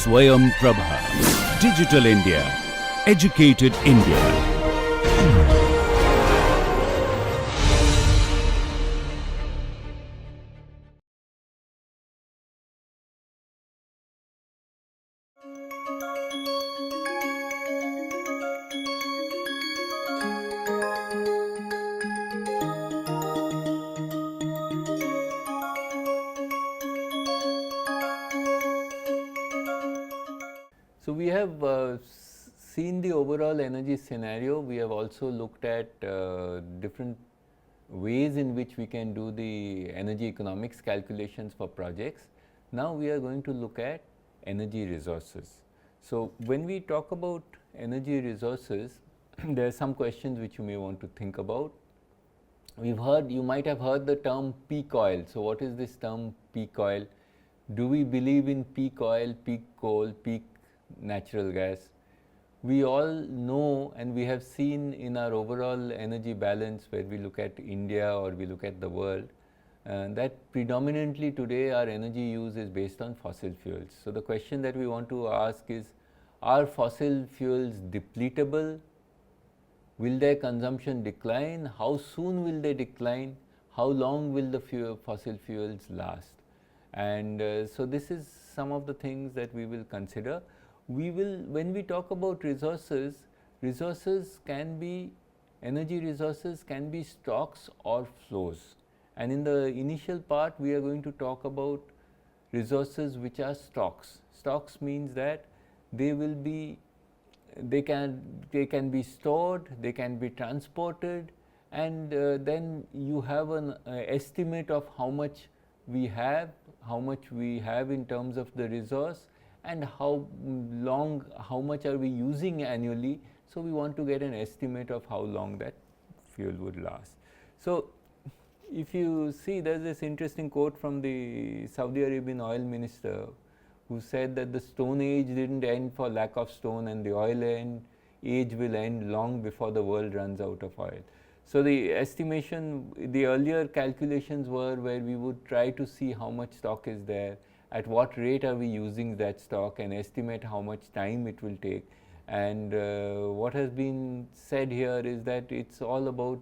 Swayam Prabha. Digital India. Educated India. So, we have seen the overall energy scenario. We have also looked at different ways in which we can do the energy economics calculations for projects. Now, we are going to look at energy resources. So, when we talk about energy resources, there are some questions which you may want to think about. You might have heard the term peak oil. So, what is this term peak oil? Do we believe in peak oil, peak coal, peak natural gas? We all know and we have seen in our overall energy balance, where we look at India or we look at the world, that predominantly today our energy use is based on fossil fuels. So, the question that we want to ask is, are fossil fuels depletable? Will their consumption decline? How soon will they decline? How long will the fossil fuels last? And so, this is some of the things that we will consider. When we talk about resources, energy resources can be stocks or flows. And in the initial part, we are going to talk about resources which are stocks. Stocks means that they can be stored, they can be transported, and then you have an estimate of how much we have in terms of the resource, and how much are we using annually. So, we want to get an estimate of how long that fuel would last. So, if you see, there is this interesting quote from the Saudi Arabian oil minister, who said that the stone age didn't end for lack of stone, and the oil age will end long before the world runs out of oil. So, the earlier calculations were where we would try to see how much stock is there, at what rate are we using that stock, and estimate how much time it will take. And what has been said here is that it's all about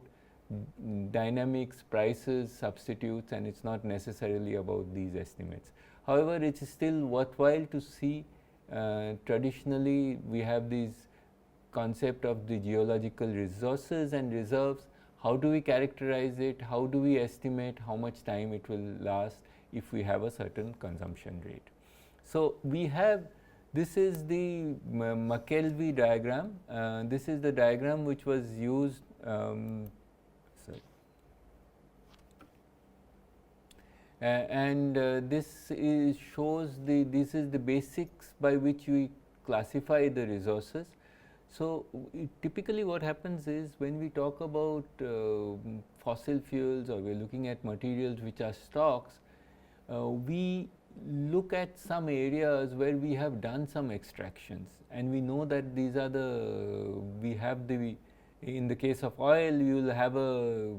dynamics, prices, substitutes, and it's not necessarily about these estimates. However, it is still worthwhile to see. Traditionally, we have this concept of the geological resources and reserves. How do we characterize it? How do we estimate how much time it will last if we have a certain consumption rate? So, this is the McKelvey diagram. This is the diagram which was used this shows this is the basics by which we classify the resources. So, typically what happens is, when we talk about fossil fuels, or we are looking at materials which are stocks, we look at some areas where we have done some extractions, and we know that these are in the case of oil, you will have a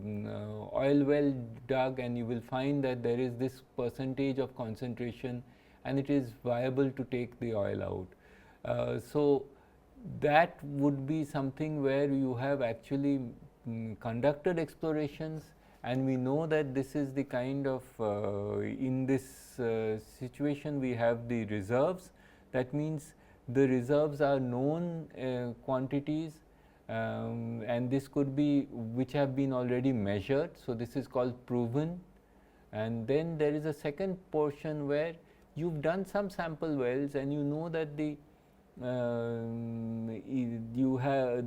oil well dug, and you will find that there is this percentage of concentration, and it is viable to take the oil out. So, that would be something where you have actually conducted explorations, and we know that this is the kind of in this situation we have the reserves. That means the reserves are known quantities, and this could be which have been already measured. So, this is called proven. And then there is a second portion where you have done some sample wells, and you know that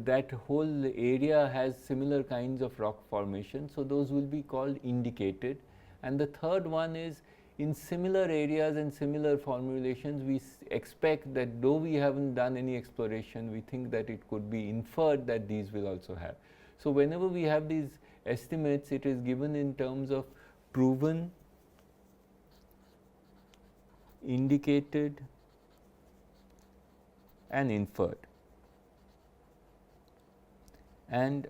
that whole area has similar kinds of rock formation. So, those will be called indicated. And the third one is, in similar areas and similar formulations, we expect that though we haven't done any exploration, we think that it could be inferred that these will also have. So, whenever we have these estimates, it is given in terms of proven, indicated, and inferred. And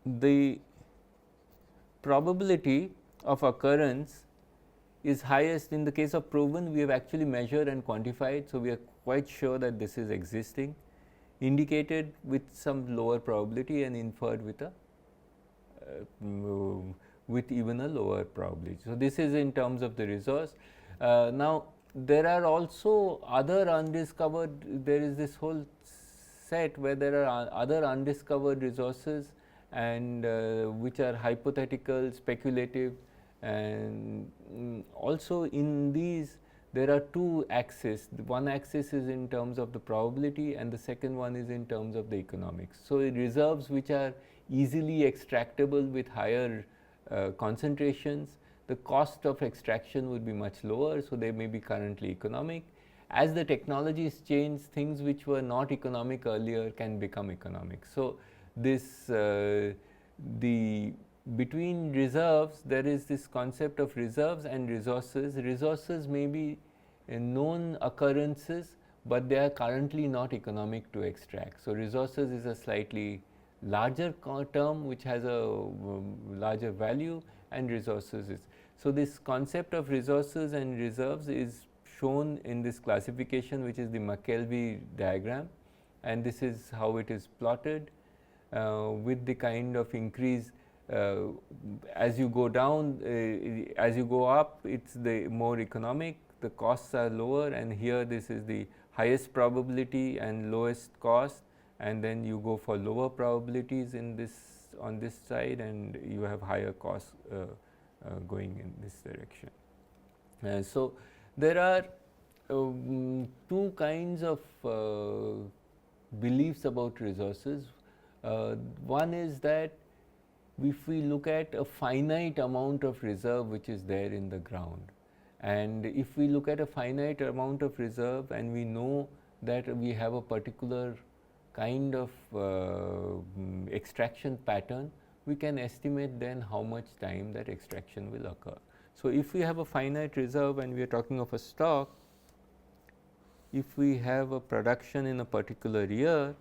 the probability of occurrence is highest. In the case of proven, we have actually measured and quantified, so we are quite sure that this is existing, indicated with some lower probability and inferred with a with even a lower probability. So, this is in terms of the resource. Now, there are also other undiscovered, there is this whole set where there are other undiscovered resources, and which are hypothetical, speculative, and also in these there are two axes. One axis is in terms of the probability and the second one is in terms of the economics. So, reserves which are easily extractable with higher concentrations, the cost of extraction would be much lower, so they may be currently economic. As the technologies change, things which were not economic earlier can become economic. So, this between reserves, there is this concept of reserves and resources. Resources may be known occurrences, but they are currently not economic to extract. So, resources is a slightly larger term which has a larger value, and resources is. So, this concept of resources and reserves is shown in this classification, which is the McKelvey diagram, and this is how it is plotted with the kind of increase as you go down, as you go up, it is the more economic, the costs are lower, and here this is the highest probability and lowest cost, and then you go for lower probabilities in this on this side, and you have higher costs going in this direction. So, there are two kinds of beliefs about resources. One is that if we look at a finite amount of reserve which is there in the ground, and if we look at a finite amount of reserve and we know that we have a particular kind of extraction pattern, we can estimate then how much time that extraction will occur. So, if we have a finite reserve and we are talking of a stock, if we have a production in a particular year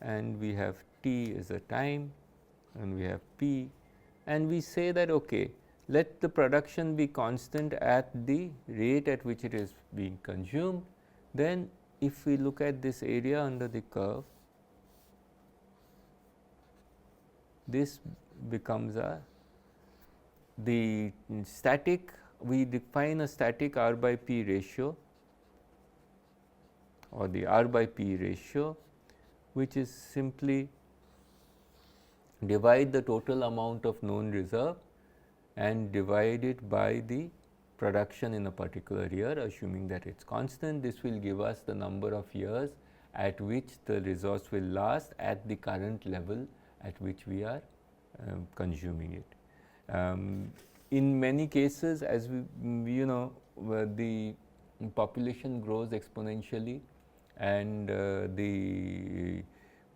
and we have T as a time and we have P, and we say that okay, let the production be constant at the rate at which it is being consumed, then if we look at this area under the curve, this becomes the static, we define a static R by P ratio or the R by P ratio, which is simply divide the total amount of known reserve and divide it by the production in a particular year, assuming that it is constant. This will give us the number of years at which the resource will last at the current level at which we are consuming it. In many cases, as we the population grows exponentially, and the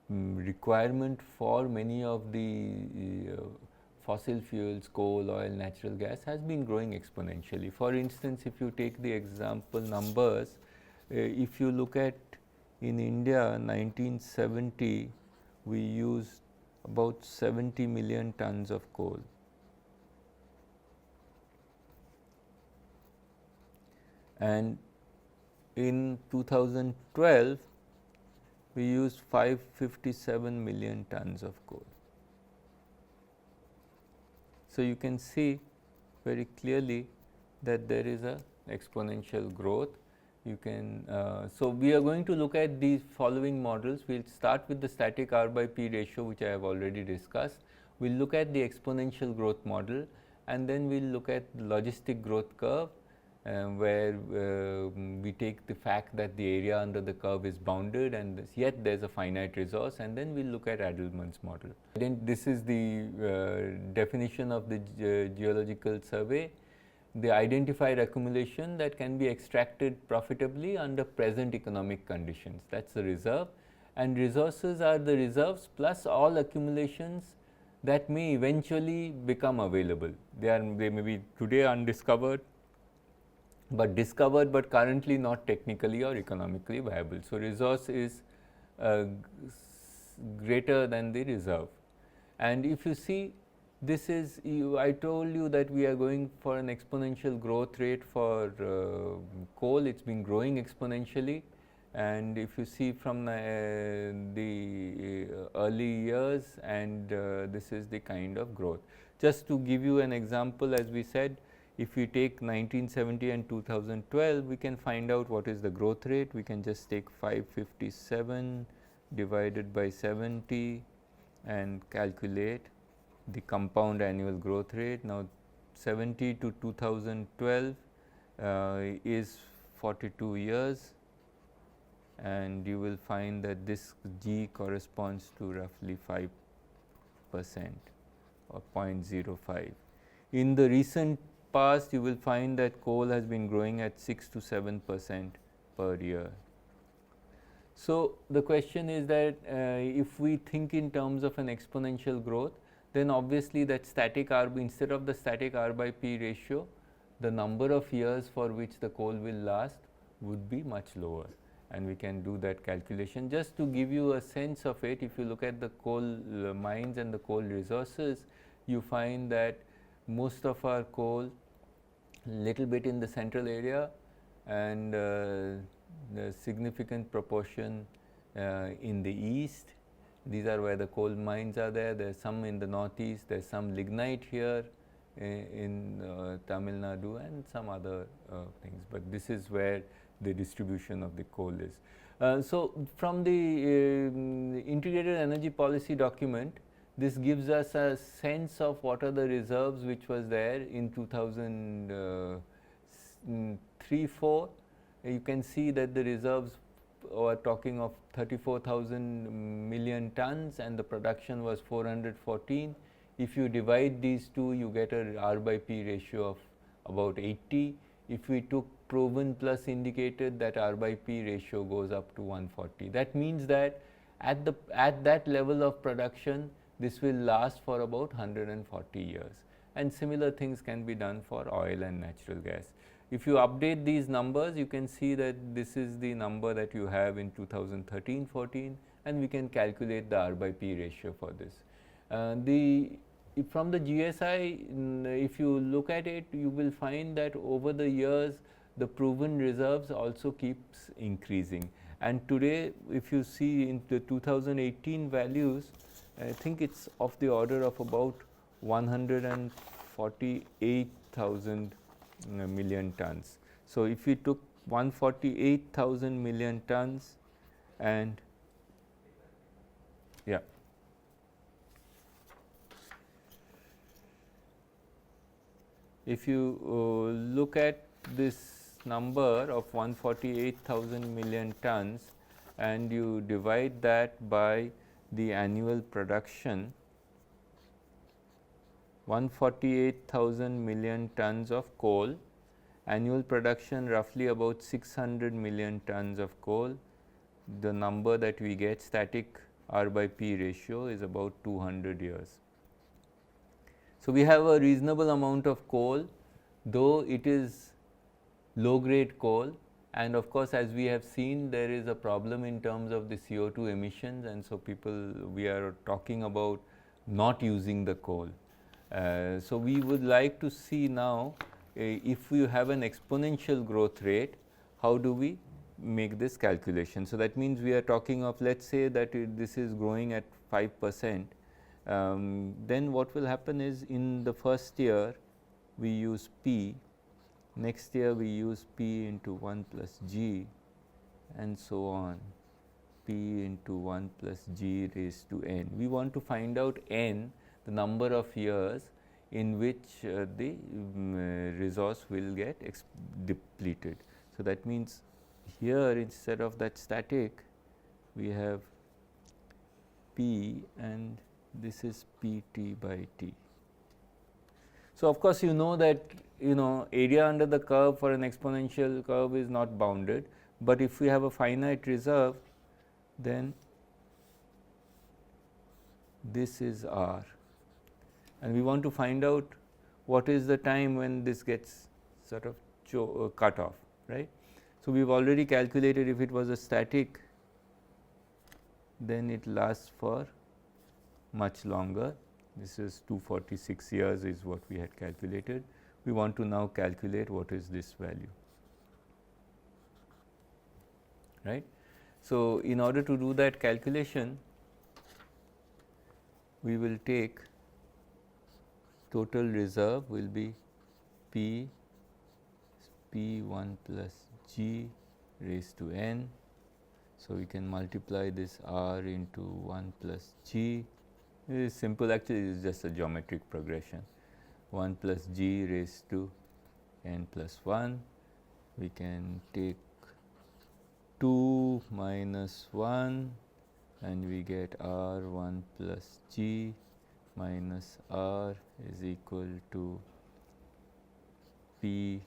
requirement for many of the fossil fuels, coal, oil, natural gas has been growing exponentially. For instance, if you take the example numbers, if you look at in India 1970, we used about 70 million tons of coal. And in 2012, we used 557 million tons of coal. So, you can see very clearly that there is a exponential growth. You can so we are going to look at these following models. We will start with the static R by P ratio, which I have already discussed. We will look at the exponential growth model, and then we will look at the logistic growth curve, where we take the fact that the area under the curve is bounded and yet there is a finite resource, and then we will look at Adelman's model. This is the definition of the geological survey, the identified accumulation that can be extracted profitably under present economic conditions. That is the reserve, and resources are the reserves plus all accumulations that may eventually become available. They may be today undiscovered, but discovered, but currently not technically or economically viable. So, resource is greater than the reserve, and if you see this is I told you that we are going for an exponential growth rate for coal. It's been growing exponentially, and if you see from the early years, and this is the kind of growth. Just to give you an example, as we said, if we take 1970 and 2012, we can find out what is the growth rate. We can just take 557 divided by 70 and calculate the compound annual growth rate. Now 70 to 2012 is 42 years, and you will find that this G corresponds to roughly 5% or 0.05. In the recent past, you will find that coal has been growing at 6 to 7% per year. So the question is that if we think in terms of an exponential growth, then obviously that static R, instead of the static R by P ratio, the number of years for which the coal will last would be much lower, and we can do that calculation. Just to give you a sense of it, if you look at the coal mines and the coal resources, you find that most of our coal, little bit in the central area, and the significant proportion in the east. These are where the coal mines are there. There is some in the northeast, there is some lignite here in Tamil Nadu and some other things, but this is where the distribution of the coal is. So from the integrated energy policy document, this gives us a sense of what are the reserves which was there in 2003-04. You can see that the reserves are talking of 34,000 million tons, and the production was 414. If you divide these two, you get a R by P ratio of about 80. If we took proven plus indicated, that R by P ratio goes up to 140. That means that at that level of production, this will last for about 140 years, and similar things can be done for oil and natural gas. If you update these numbers, you can see that this is the number that you have in 2013-14, and we can calculate the R by P ratio for this. From the GSI, if you look at it, you will find that over the years, the proven reserves also keeps increasing. And today, if you see in the 2018 values, I think it's of the order of about 148,000 million tons. So if we took 148,000 million tons, and yeah, if you look at this number of 148,000 million tons and you divide that by the annual production, 148,000 million tons of coal, annual production roughly about 600 million tons of coal. The number that we get, static R by P ratio, is about 200 years. So we have a reasonable amount of coal, though it is low grade coal, and of course, as we have seen, there is a problem in terms of the CO2 emissions, and so we are talking about not using the coal. So we would like to see now, if we have an exponential growth rate, how do we make this calculation? So that means we are talking of, let's say that this is growing at 5%, then what will happen is, in the first year we use P, next year we use P into 1 plus G, and so on, P into 1 plus G raised to N. We want to find out N, the number of years in which the resource will get depleted. So that means here, instead of that static, we have P, and this is PT by T. So of course, you know that area under the curve for an exponential curve is not bounded, but if we have a finite reserve, then this is R, and we want to find out what is the time when this gets sort of cut off, right. So we have already calculated, if it was a static, then it lasts for much longer, This is 246 years is what we had calculated. We want to now calculate what is this value, right. So, in order to do that calculation, we will take total reserve will be P1 plus G raised to n. So, we can multiply this R into 1 plus G. It is simple, actually it is just a geometric progression. 1 plus G raised to n plus 1. We can take 2 minus 1 and we get R 1 plus G minus R is equal to P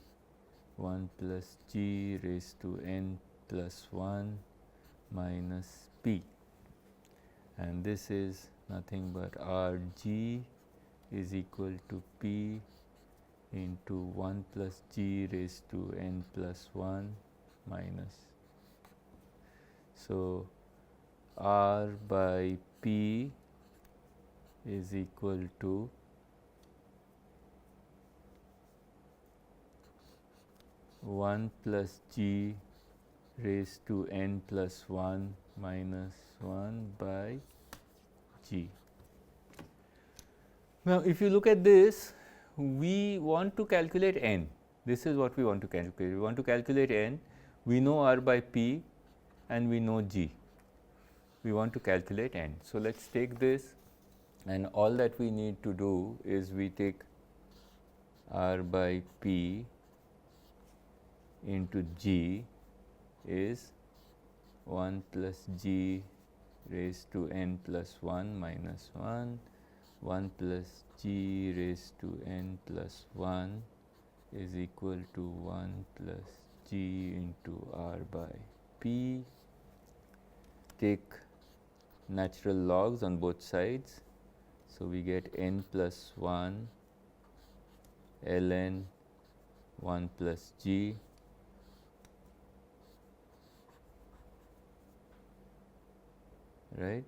1 plus G raised to n plus 1 minus P, and this is nothing but R G is equal to P into 1 plus G raised to n plus 1 minus. So, R by P is equal to one plus G raised to n plus 1 minus 1 by G. Now, if you look at this, we want to calculate n. This is what we want to calculate. We want to calculate n. We know R by P and we know G. We want to calculate n. So, let us take this, and all that we need to do is we take R by P into G is 1 plus G raised to n plus 1 minus 1, 1 plus G raised to n plus 1 is equal to 1 plus G into R by P. Take natural logs on both sides. So, we get n plus 1 ln 1 plus G right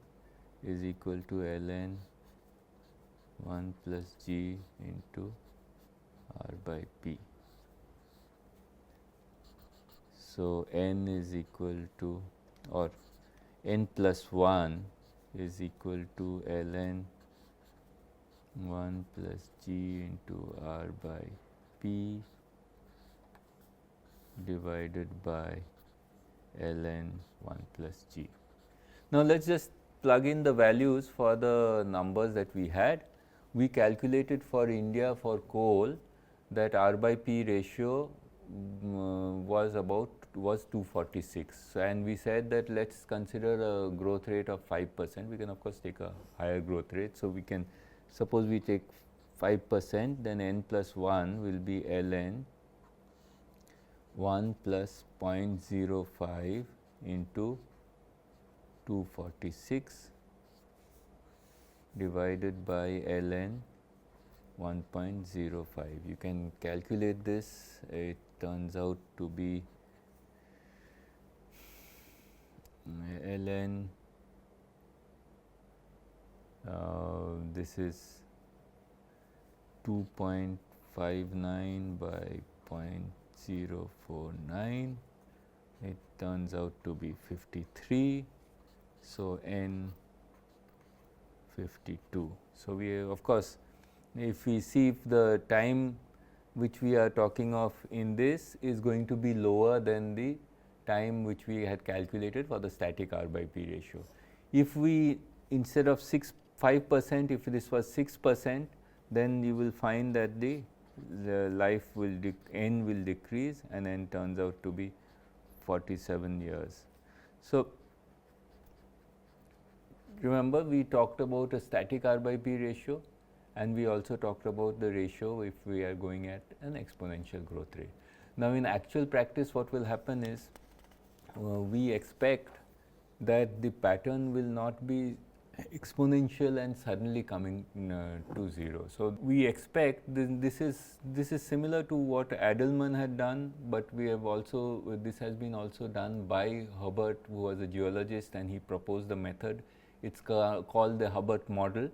is equal to ln 1 plus G into R by P. So, n is equal to, or n plus 1 is equal to ln 1 plus G into R by P divided by ln 1 plus G. Now, let us just plug in the values for the numbers that we had. We calculated for India for coal that R by P ratio was 246, and we said that let us consider a growth rate of 5%. We can of course take a higher growth rate. So, we can suppose we take 5%, then n plus 1 will be ln 1 plus 0.05 into 246 divided by ln 1.05. You can calculate this. It turns out to be ln this is 2.59 by 0.049. It turns out to be 53. So, n 52. So, we of course, if we see if the time which we are talking of in this is going to be lower than the time which we had calculated for the static R by P ratio. If we instead of 5%, if this was 6%, then you will find that the life will n will decrease, and n turns out to be 47 years. So, remember we talked about a static R by P ratio, and we also talked about the ratio if we are going at an exponential growth rate. Now, in actual practice, what will happen is we expect that the pattern will not be exponential and suddenly coming to 0. So, we expect this is similar to what Adelman had done, but we have also this has been also done by Hubbard, who was a geologist, and he proposed the method. It is called the Hubbard model.